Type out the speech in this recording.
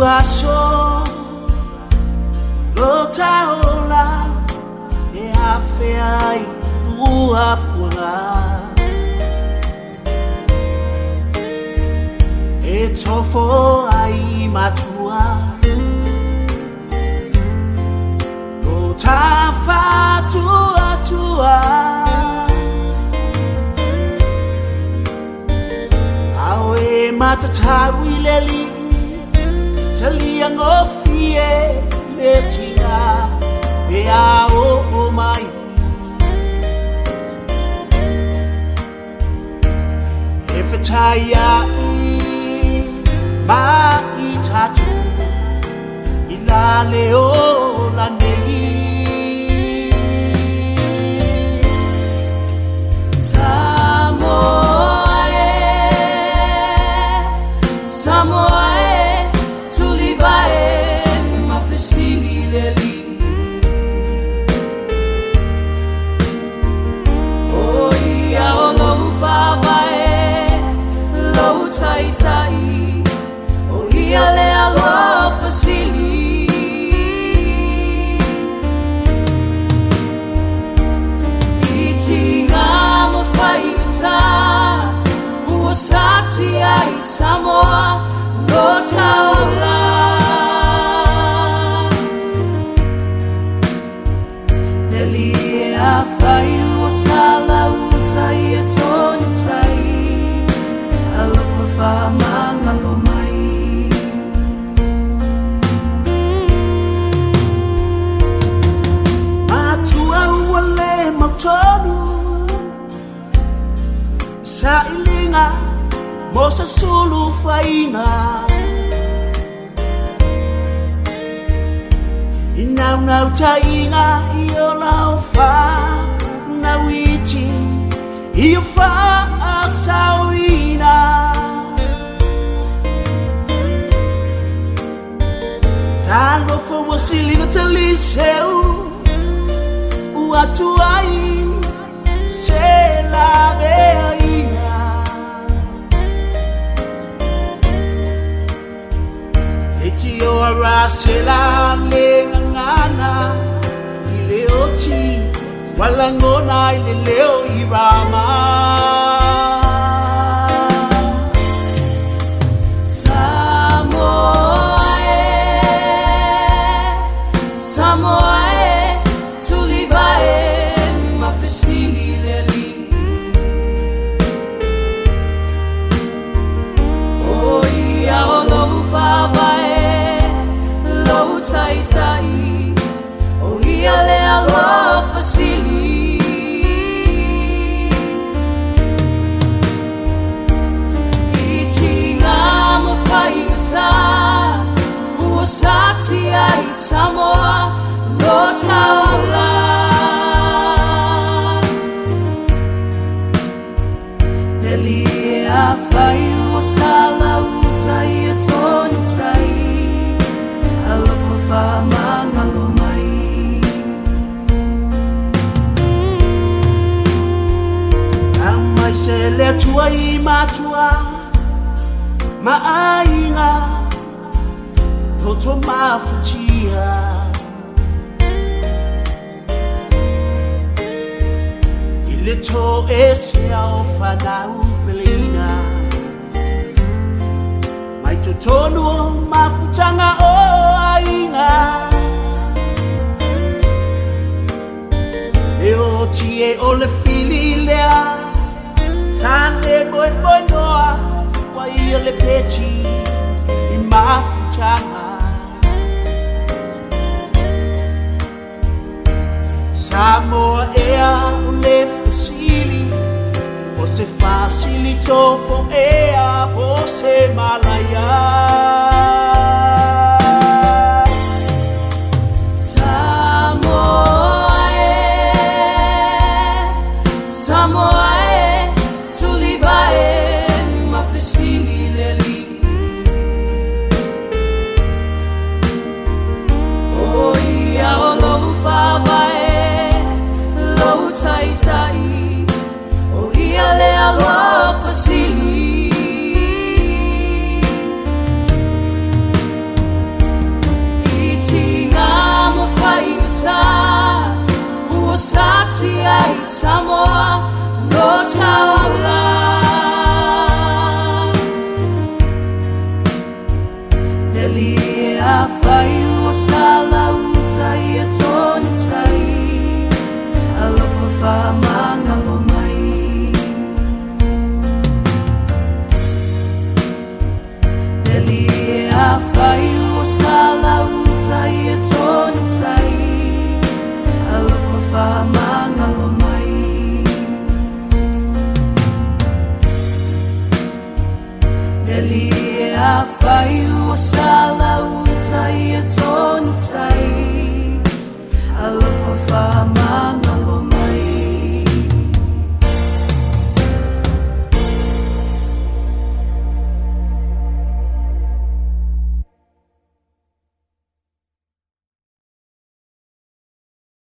aso lotaola e afeai tua pura e tofo ai matua lotafa tua awe matatawi leli Salia ngofie letinga Ea o mai Efetaya ma itatu Ilale o la nei Samoa lotaola Neli afai o sala utai e toni tai Alofa whamanga lo mai Matua uale mautonu Sa ilinga Mosa sulu faina Inau nau tainga Io lau fa Nauiti Io fa asauina Talo fa wasilina taliseu Uatu ai Se la veina Tio arasela lengana Ileoti Walangona ileleo irama Samoae Tulivae Mafesili leli Oi aolo favae Tai tai, o ia le aloha fasili. I tinga mo whaingata, ua sati ai Samoa, no taola. Neli e a whai ua sala utai e toni tai. Whamanga lo mai Kamai se le tua I matua Maainga Toto mafutia Ile to ese au whanau pelina Mai totonu mafutanga o Eo tie o le fili lea Sane boi noa Wa ia le peti I mafutanga Samoa ea o le fasili O se facilito fo ea Po se malaya li a fai o sala utai e tonu tai alofa fa mangalo mai li a fai o sala utai e tonu tai